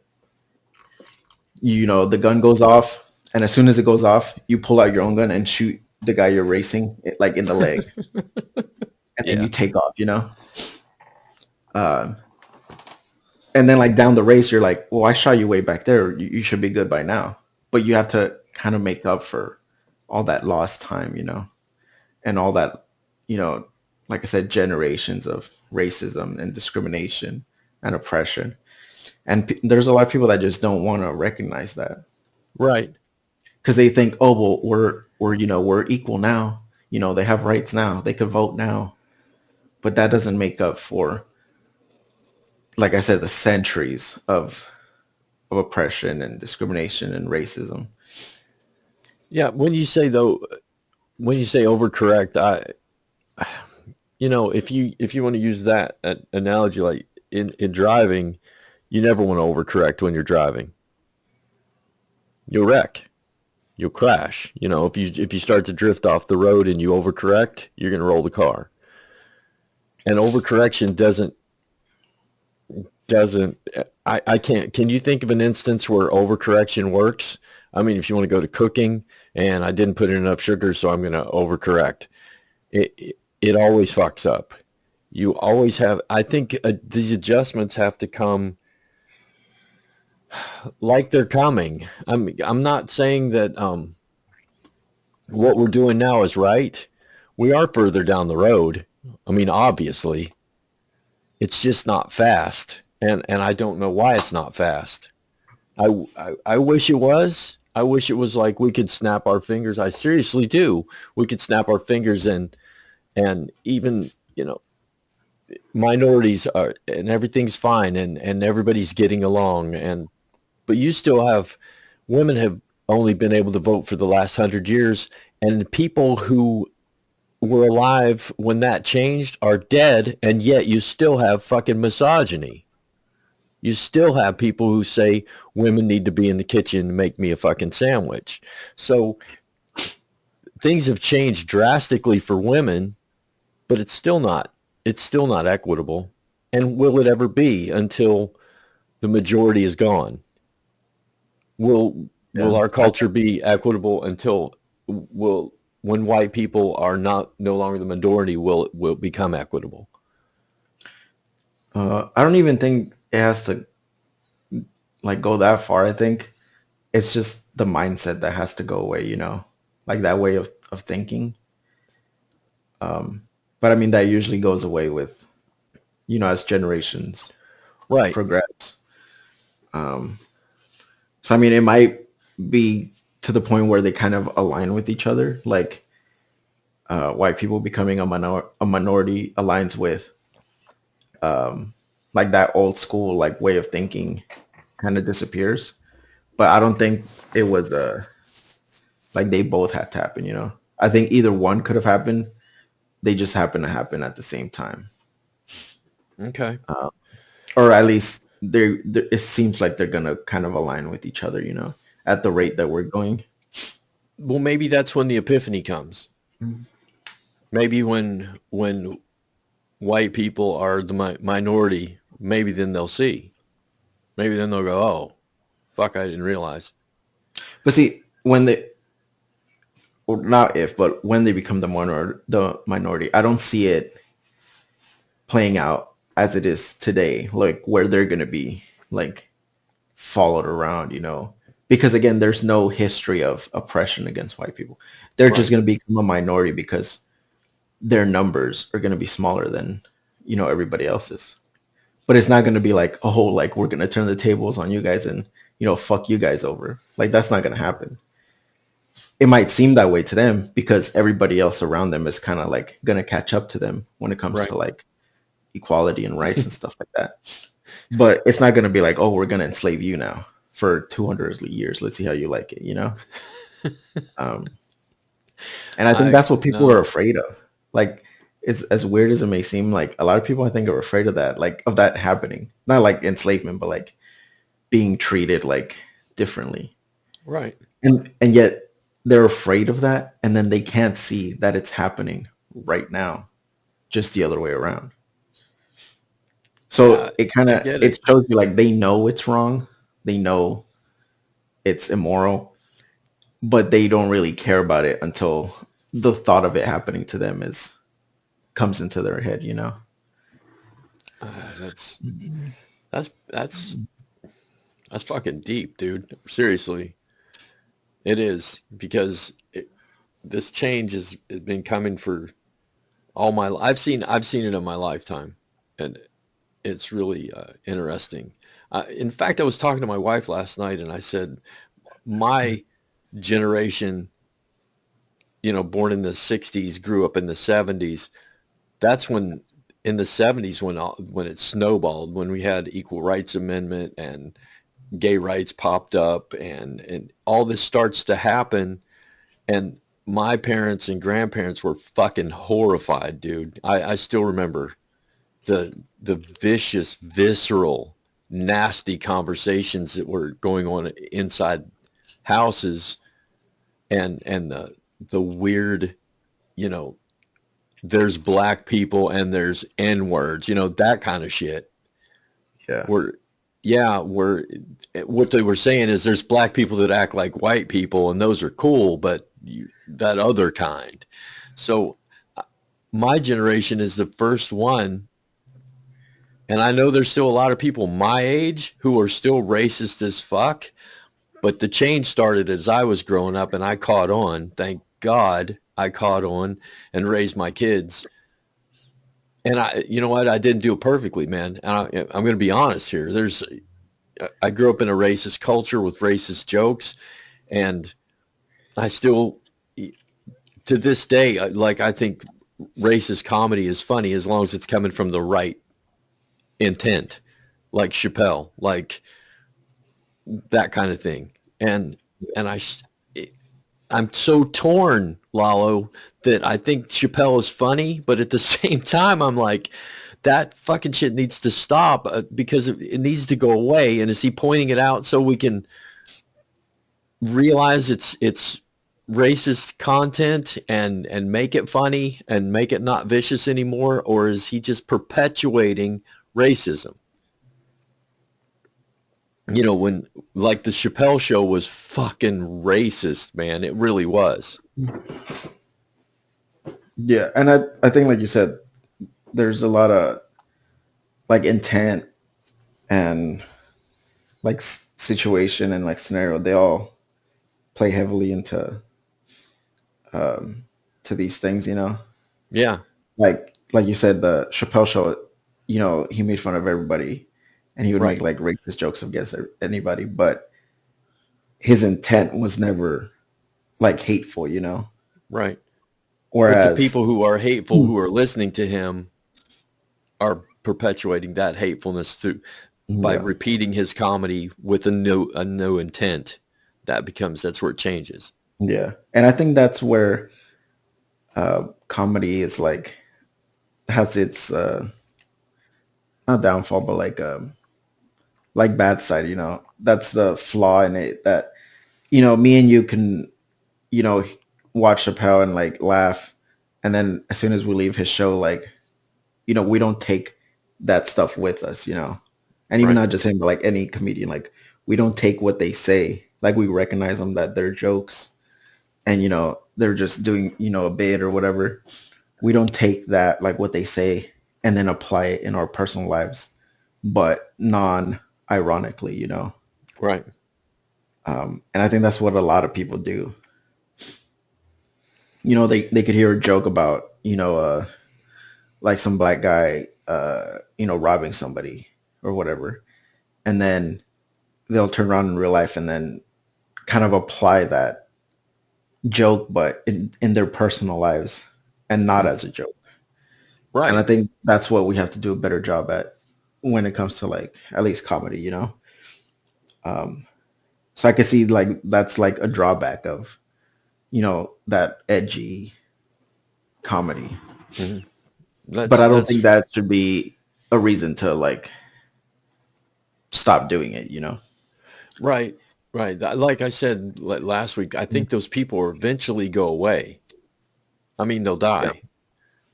gun goes off. And as soon as it goes off, you pull out your own gun and shoot the guy you're racing, like in the leg. And then Yeah. you take off. Uh, and then like down the race, you're like, well, I shot you way back there. You should be good by now. But you have to kind of make up for all that lost time, and all that, like I said, generations of racism and discrimination and oppression. And there's a lot of people that just don't want to recognize that Right. because they think, oh, well, we're equal now. They have rights now. They could vote now. But that doesn't make up for, like I said, the centuries of oppression and discrimination and racism. Yeah. When you say overcorrect, if you want to use that analogy, like in driving, you never want to overcorrect when you're driving. You'll wreck. You'll crash. If you start to drift off the road and you overcorrect, you're going to roll the car. And overcorrection doesn't. I can't. Can you think of an instance where overcorrection works? I mean, if you want to go to cooking and I didn't put in enough sugar, so I'm going to overcorrect. It always fucks up. You always have. I think these adjustments have to come like they're coming. I'm not saying that what we're doing now is right. We are further down the road. I mean, obviously, it's just not fast, and I don't know why it's not fast. I wish it was. I wish it was like we could snap our fingers. I seriously do. We could snap our fingers and even minorities are, and everything's fine, and everybody's getting along, but you still have women have only been able to vote for the last 100 years, and people who were alive when that changed are dead, and yet you still have fucking misogyny. You still have people who say women need to be in the kitchen and make me a fucking sandwich. So things have changed drastically for women, but it's still not equitable. And will it ever be until the majority is gone? Will our culture be equitable until when white people are no longer the minority, will it become equitable? I don't even think it has to like go that far. I think it's just the mindset that has to go away, like that way of thinking. But I mean, that usually goes away with, as generations Right. progress. So, I mean, it might be to the point where they kind of align with each other, like white people becoming a minority aligns with like that old school like way of thinking kind of disappears. But I don't think it was like they both had to happen. I think either one could have happened. They just happen to happen at the same time. Okay. Or at least it seems like they're gonna kind of align with each other, at the rate that we're going. Well, maybe that's when the epiphany comes. Maybe when white people are the minority, maybe then they'll see. Maybe then they'll go, oh, fuck, I didn't realize. But see, when they, or not if, but when they become the minority, I don't see it playing out as it is today, like where they're going to be like followed around, because again, there's no history of oppression against white people. They're just going to become a minority because their numbers are going to be smaller than, everybody else's. But it's not going to be like, oh, like we're going to turn the tables on you guys and, fuck you guys over. Like that's not going to happen. It might seem that way to them because everybody else around them is kind of like going to catch up to them when it comes to like equality and rights and stuff like that. But it's not going to be like, oh, we're going to enslave you now for 200 years. Let's see how you like it, And I think that's what people are afraid of. Like, it's as weird as it may seem, like a lot of people I think are afraid of that, like of that happening. Not like enslavement, but like being treated like differently. Right. And yet they're afraid of that. And then they can't see that it's happening right now, just the other way around. So it kind of, it shows you like they know it's wrong. They know it's immoral, but they don't really care about it until the thought of it happening to them comes into their head, That's fucking deep, dude. Seriously. It is, because this change has been coming for all my. I've seen it in my lifetime, and it's really interesting. In fact, I was talking to my wife last night, and I said my generation, born in the '60s, grew up in the '70s. That's when, in the '70s, when it snowballed, when we had Equal Rights Amendment and gay rights popped up, and all this starts to happen. And my parents and grandparents were fucking horrified, dude. I still remember the vicious, visceral, nasty conversations that were going on inside houses, and the weird, you know, there's black people and there's N words, that kind of shit. Yeah. We're what they were saying is there's black people that act like white people, and those are cool, but that other kind. So my generation is the first one, and I know there's still a lot of people my age who are still racist as fuck, but the change started as I was growing up, and I caught on. Thank God I caught on and raised my kids. And you know what? I didn't do it perfectly, man. And I'm going to be honest here. I grew up in a racist culture with racist jokes, and I still, to this day, I think racist comedy is funny as long as it's coming from the right intent, like Chappelle, like that kind of thing. And I'm so torn, Lalo, that I think Chappelle is funny, but at the same time, I'm like, that fucking shit needs to stop, because it needs to go away. And is he pointing it out so we can realize it's racist content and make it funny and make it not vicious anymore? Or is he just perpetuating racism? When, like, the Chappelle show was fucking racist, man. It really was. Yeah. And I think, like you said, there's a lot of like intent and like situation and like scenario. They all play heavily into to these things, Yeah. Like you said, the Chappelle show, he made fun of everybody, and he would Right. make like racist jokes against anybody, but his intent was never like hateful, Right. Whereas But the people who are hateful, who are listening to him, are perpetuating that hatefulness by repeating his comedy with a new intent. That's where it changes. Yeah. And I think that's where comedy is has its not downfall, but like bad side, That's the flaw in it, that, me and you can, watch Chappelle and like laugh. And then as soon as we leave his show, like, we don't take that stuff with us, And even Right. not just him, but like any comedian, like we don't take what they say. Like we recognize them, that they're jokes, and they're just doing a bit or whatever. We don't take that, like what they say, and then apply it in our personal lives, but non-ironically, Right. And I think that's what a lot of people do. They could hear a joke about like some black guy robbing somebody or whatever, and then they'll turn around in real life and then kind of apply that joke, but in their personal lives, and not as a joke. Right. And I think that's what we have to do a better job at when it comes to like at least comedy, So I can see like that's like a drawback of, that edgy comedy. Mhm. But I don't think that should be a reason to like stop doing it, Right. Right. Like I said last week, I think those people will eventually go away. I mean, they'll die,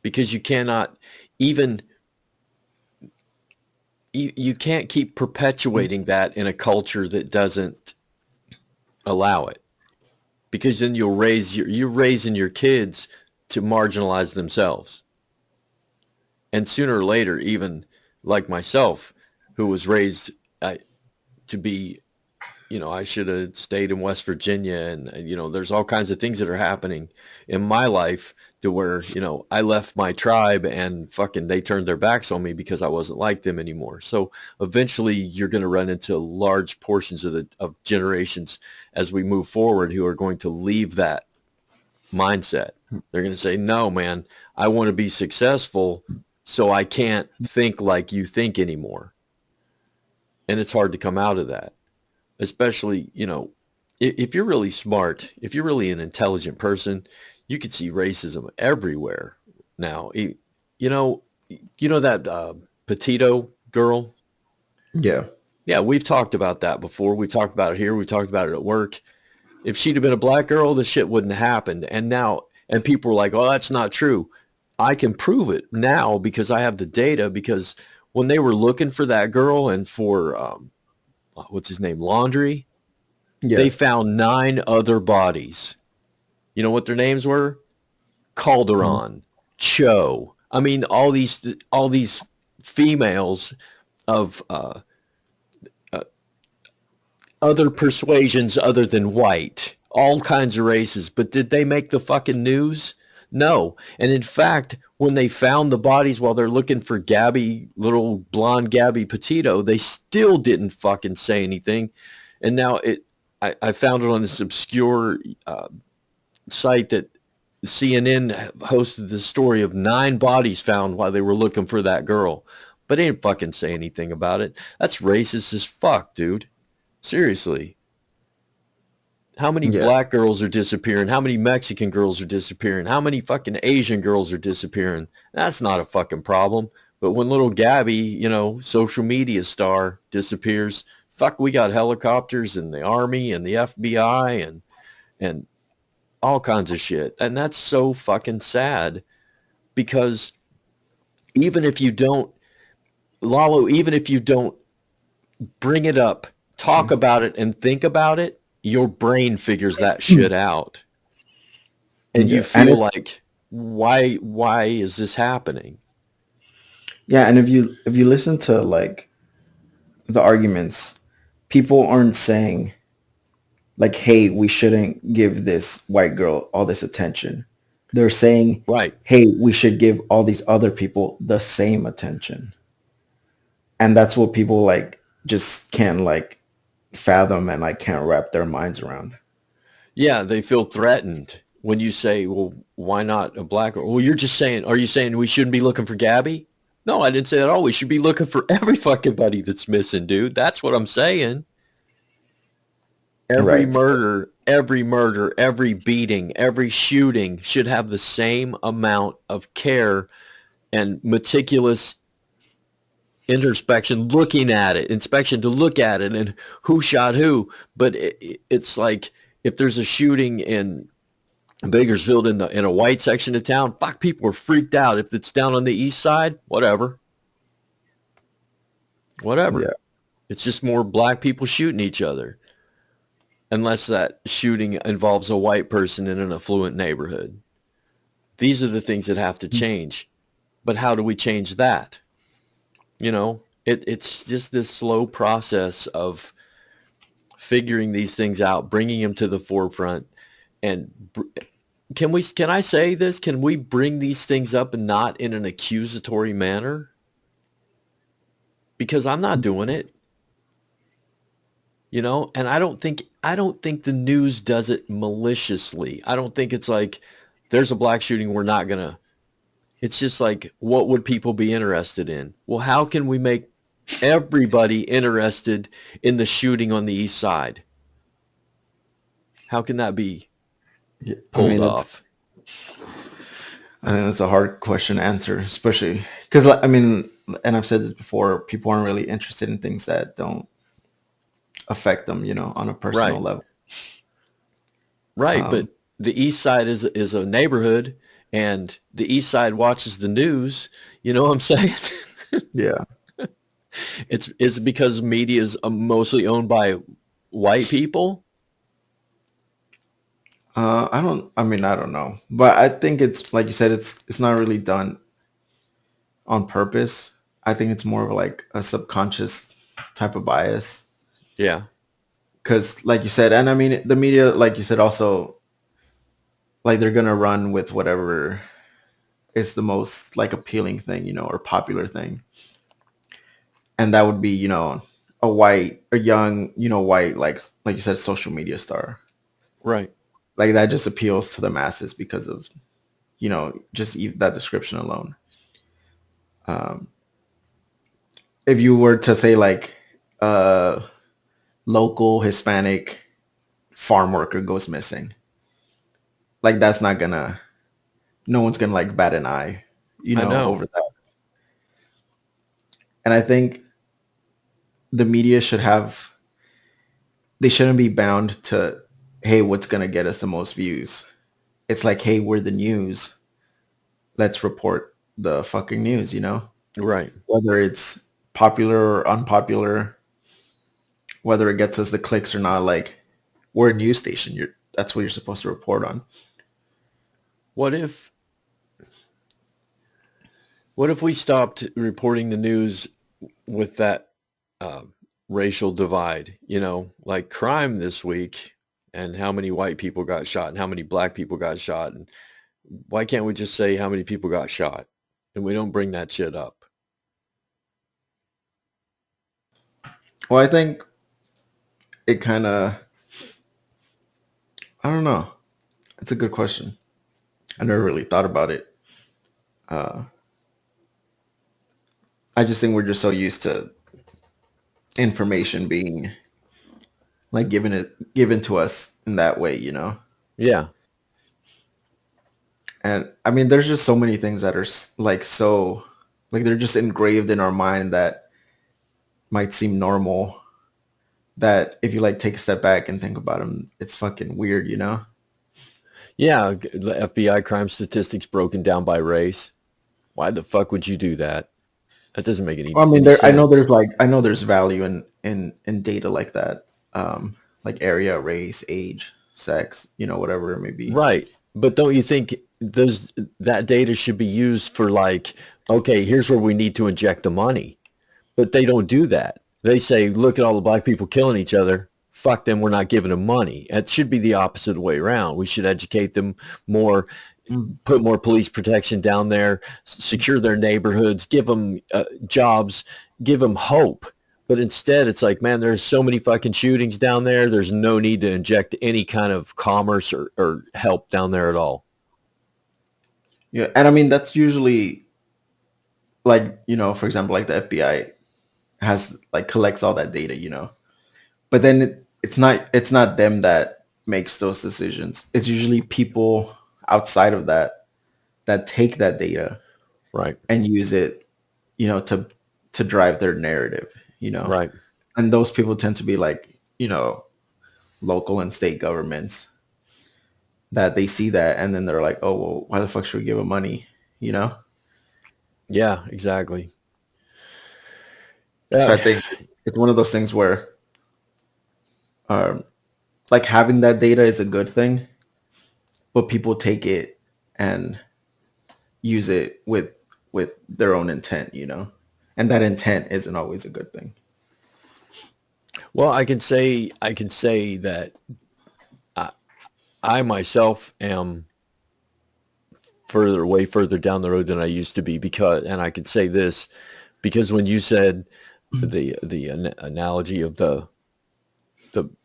because you cannot even, you can't keep perpetuating that in a culture that doesn't allow it, because then you're raising your kids to marginalize themselves. And sooner or later, even like myself, who was raised to be I should have stayed in West Virginia, and there's all kinds of things that are happening in my life to where, I left my tribe and fucking they turned their backs on me because I wasn't like them anymore. So eventually you're going to run into large portions of generations as we move forward who are going to leave that mindset. They're going to say, no, man, I want to be successful, so I can't think like you think anymore. And it's hard to come out of that, especially, if you're really smart, if you're really an intelligent person, you could see racism everywhere now. That Petito girl? Yeah. Yeah, we've talked about that before. We've talked about it here. We talked about it at work. If she'd have been a black girl, this shit wouldn't have happened. And people were like, oh, that's not true. I can prove it now because I have the data, because when they were looking for that girl and for, what's his name, Laundry, Yeah. they found 9 other bodies. You know what their names were? Calderon, Cho. I mean, all these females of other persuasions other than white, all kinds of races. But did they make the fucking news? No. And in fact, when they found the bodies while they're looking for little blonde Gabby Petito, they still didn't fucking say anything. And now I found it on this obscure site that CNN hosted the story of 9 bodies found while they were looking for that girl. But they didn't fucking say anything about it. That's racist as fuck, dude. Seriously. How many black girls are disappearing? How many Mexican girls are disappearing? How many fucking Asian girls are disappearing? That's not a fucking problem. But when little Gabby, social media star disappears, fuck, we got helicopters and the Army and the FBI and all kinds of shit. And that's so fucking sad, because even if you don't, Lalo, even if you don't bring it up, talk about it and think about it, your brain figures that shit out. And you feel like, why is this happening? Yeah, and if you listen to like the arguments, people aren't saying like, hey, we shouldn't give this white girl all this attention. They're saying, right, hey, we should give all these other people the same attention. And that's what people like just can't like fathom and like can't wrap their minds around. Yeah, they feel threatened when you say, well, why not a black girl? Well, are you saying we shouldn't be looking for Gabby? No, I didn't say that at all. We should be looking for every fucking buddy that's missing, dude. That's what I'm saying. Every murder, every beating, every shooting should have the same amount of care and meticulous inspection to look at it and who shot who. But it's like, if there's a shooting in Bakersfield in a white section of town, fuck, people are freaked out. If it's down on the east side, whatever. Yeah. It's just more black people shooting each other. Unless that shooting involves a white person in an affluent neighborhood. These are the things that have to change. But how do we change that? It's just this slow process of figuring these things out, bringing them to the forefront. And can I say this? Can we bring these things up and not in an accusatory manner? Because I'm not doing it. And I don't think the news does it maliciously. I don't think it's like, there's a black shooting, we're not going to. It's just like, what would people be interested in? Well, how can we make everybody interested in the shooting on the east side? How can that be pulled off? I think that's a hard question to answer, especially because, and I've said this before, people aren't really interested in things that don't affect them, on a personal level. Right, but the east side is a neighborhood, and the east side watches the news. You know what I'm saying? Yeah. It's because media is mostly owned by white people. I don't know, but I think it's like you said, it's not really done on purpose. I think it's more of like a subconscious type of bias. Yeah. because like you said, and I mean the media, like you said, also like they're gonna run with whatever is the most like appealing thing, or popular thing, and that would be a young white like you said social media star, Right. like that just appeals to the masses because of just that description alone. Um, if you were to say like local Hispanic farm worker goes missing, like that's not gonna no one's gonna like bat an eye, I know. over that. And I think the media they shouldn't be bound to, hey, what's gonna get us the most views. It's like, hey, we're the news. Let's report the fucking news, Right. whether it's popular or unpopular, whether it gets us the clicks or not. Like, we're a news station. That's what you're supposed to report on. What if we stopped reporting the news with that uh, racial divide? Like crime this week, and how many white people got shot, and how many black people got shot, and why can't we just say how many people got shot, and we don't bring that shit up? Well, I think it kind of, I don't know. It's a good question. I never really thought about it. I just think we're just so used to information being like given to us in that way, Yeah. And I mean, there's just so many things that are like so, like they're just engraved in our mind that might seem normal. That if you like take a step back and think about them, it's fucking weird, Yeah. The FBI crime statistics broken down by race. Why the fuck would you do that? That doesn't make any, Well, I mean, any sense. I know there's value in data like that, like area, race, age, sex, whatever it may be. Right. But don't you think that data should be used for like, okay, here's where we need to inject the money. But they don't do that. They say, look at all the black people killing each other. Fuck them. We're not giving them money. It should be the opposite way around. We should educate them more, put more police protection down there, secure their neighborhoods, give them jobs, give them hope. But instead, it's like, man, there's so many fucking shootings down there. There's no need to inject any kind of commerce or help down there at all. Yeah, and I mean that's usually like for example, like the FBI has like collects all that data, but then it's not them that makes those decisions. It's usually people outside of that take that data Right. and use it, to drive their narrative, Right. and those people tend to be like, local and state governments that they see that and then they're like, oh, well, why the fuck should we give them money, Yeah, exactly. So I think it's one of those things where like having that data is a good thing, but people take it and use it with their own intent, and that intent isn't always a good thing. Well, I can say that I myself am way further down the road than I used to be and I can say this because when you said the analogy of the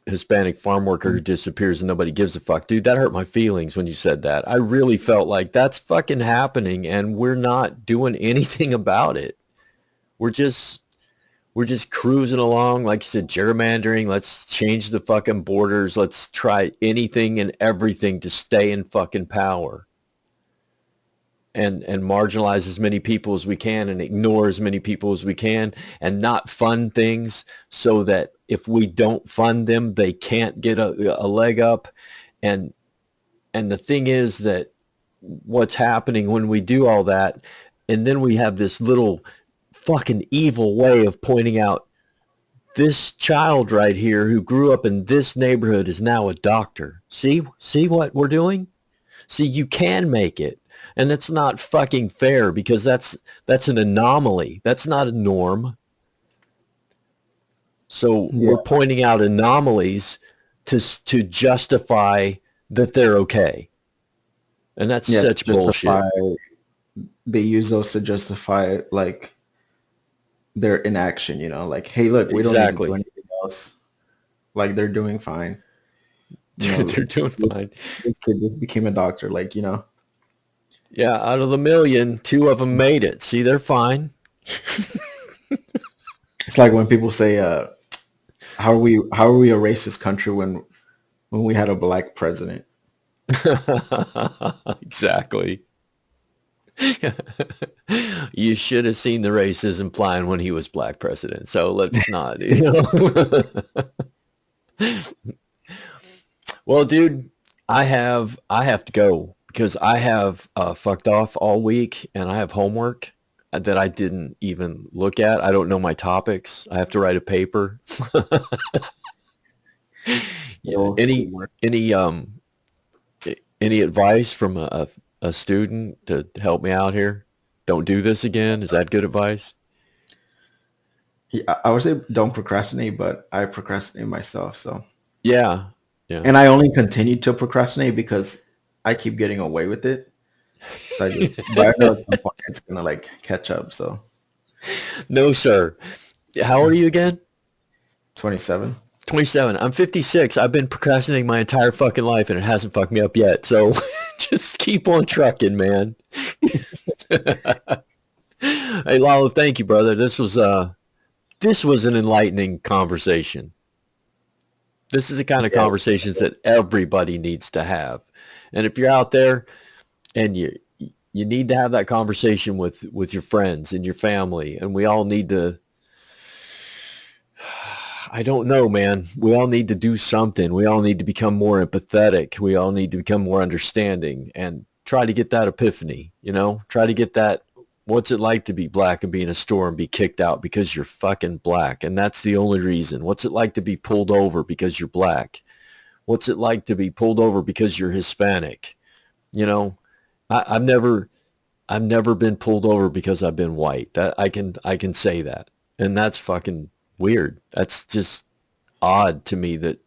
Hispanic farm worker who disappears and nobody gives a fuck, dude, that hurt my feelings when you said that. I really felt like that's fucking happening and we're not doing anything about it. We're just cruising along, like you said, gerrymandering. Let's change the fucking borders. Let's try anything and everything to stay in fucking power. And marginalize as many people as we can and ignore as many people as we can and not fund things so that if we don't fund them, they can't get a leg up. And the thing is that what's happening when we do all that, and then we have this little fucking evil way of pointing out this child right here who grew up in this neighborhood is now a doctor. See what we're doing? See, you can make it. And that's not fucking fair because that's an anomaly. That's not a norm. So Yeah. we're pointing out anomalies to justify that they're okay. And that's Yeah, such bullshit. They use those to justify like their inaction, you know, like, hey, look, we don't need to do Exactly. anything else. Like they're doing fine. You know, They're doing fine. this kid just became a doctor, like, you know. Yeah, out of the million, 2 of them made it. See, they're fine. It's like when people say, how are we a racist country when we had a black president? Exactly. You should have seen the racism flying when he was black president. So let's not, Well, dude, I have to go because I have fucked off all week and I have homework that I didn't even look at. I don't know my topics. I have to write a paper. Yeah. Well, Any advice from a student to help me out here? Don't do this again. Is that good advice? yeah, I would say don't procrastinate, but I procrastinate myself. So, Yeah. Yeah. and I only continue to procrastinate because I keep getting away with it. So but I know at some point it's gonna like catch up. So, No, sir. How old are you again? 27. 27. I'm 56. I've been procrastinating my entire fucking life and it hasn't fucked me up yet. So just keep on trucking, man. Hey, Lalo, thank you, brother. This was an enlightening conversation. This is the kind of conversations that everybody needs to have. And if you're out there and you need to have that conversation with your friends and your family, and we all need to, I don't know, man. We all need to do something. We all need to become more empathetic. We all need to become more understanding and try to get that epiphany, try to get that. What's it like to be black and be in a store and be kicked out because you're fucking black? And that's the only reason. What's it like to be pulled over because you're black? What's it like to be pulled over because you're Hispanic? I've never been pulled over because I've been white. That I can say that. And that's fucking weird. That's just odd to me that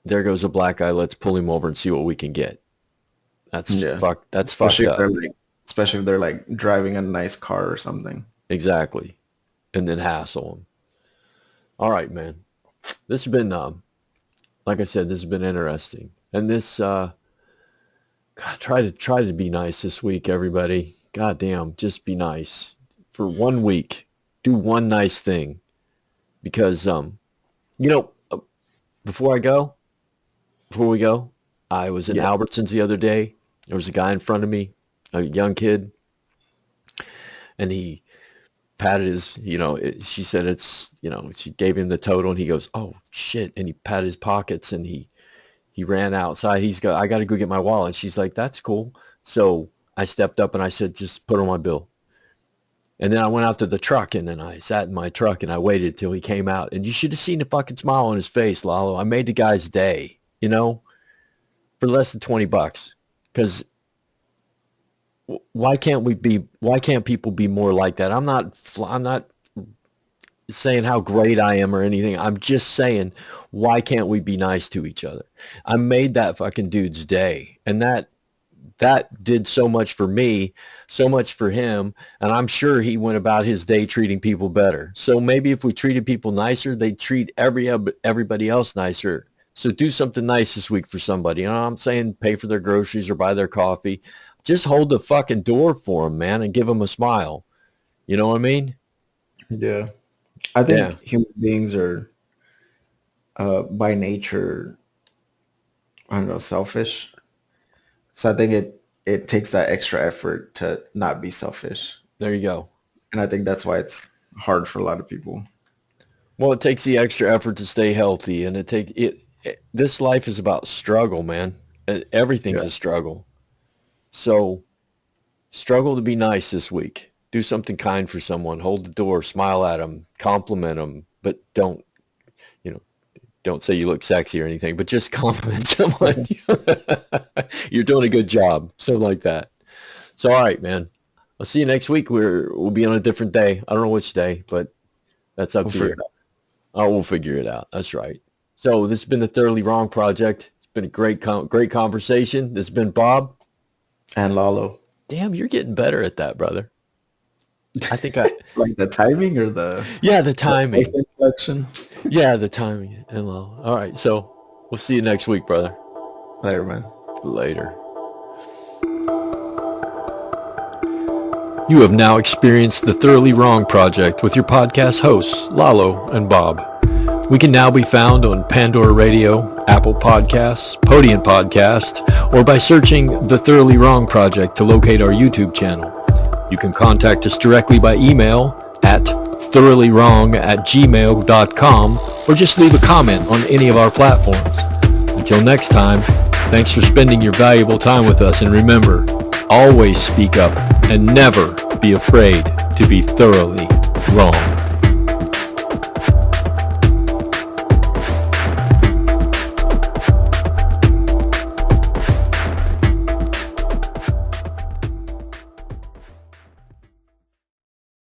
there goes a black guy. Let's pull him over and see what we can get. That's fucked up. Especially if they're like driving a nice car or something. Exactly. And then hassle them. All right, man. This has been, like I said, this has been interesting. And this, God, try to be nice this week, everybody. God damn, just be nice for 1 week. Do one nice thing, because before we go, I was in Albertsons the other day. There was a guy in front of me, a young kid, and he patted his, she said it's, she gave him the total, and he goes, oh shit, and he patted his pockets, and he ran outside. I got to go get my wallet. And she's like, that's cool. So I stepped up and I said, just put on my bill. And then I went out to the truck, and then I sat in my truck and I waited till he came out. And you should have seen the fucking smile on his face, Lalo. I made the guy's day, for less than $20. Because why can't people be more like that? I'm not saying how great I am or anything. I'm just saying, why can't we be nice to each other? I made that fucking dude's day. And that did so much for me, so much for him, and I'm sure he went about his day treating people better. So maybe if we treated people nicer, they'd treat everybody else nicer. So do something nice this week for somebody. I'm saying pay for their groceries or buy their coffee. Just hold the fucking door for them, man, and give them a smile. You know what I mean? Yeah. I think human beings are by nature, I don't know, selfish. So I think it takes that extra effort to not be selfish. There you go. And I think that's why it's hard for a lot of people. Well, it takes the extra effort to stay healthy, and this life is about struggle, man. Everything's a struggle. So struggle to be nice this week. Do something kind for someone. Hold the door, smile at them, compliment them, but don't say you look sexy or anything, but just compliment someone. You're doing a good job. So like that. So, all right, man. I'll see you next week. We'll be on a different day. I don't know which day, but that's up to you. Oh, we'll figure it out. That's right. So this has been the Thoroughly Wrong Project. It's been a great conversation. This has been Bob. And Lalo. Damn, you're getting better at that, brother. I think I... Like the timing or the... Yeah, the timing. The inflection? Yeah, the timing. And Lalo. All right, so we'll see you next week, brother. Later, man. Later. You have now experienced the Thoroughly Wrong Project with your podcast hosts, Lalo and Bob. We can now be found on Pandora Radio, Apple Podcasts, Podium Podcast, or by searching The Thoroughly Wrong Project to locate our YouTube channel. You can contact us directly by email at thoroughly-wrong@gmail.com or just leave a comment on any of our platforms. Until next time, thanks for spending your valuable time with us, and remember, always speak up and never be afraid to be thoroughly wrong.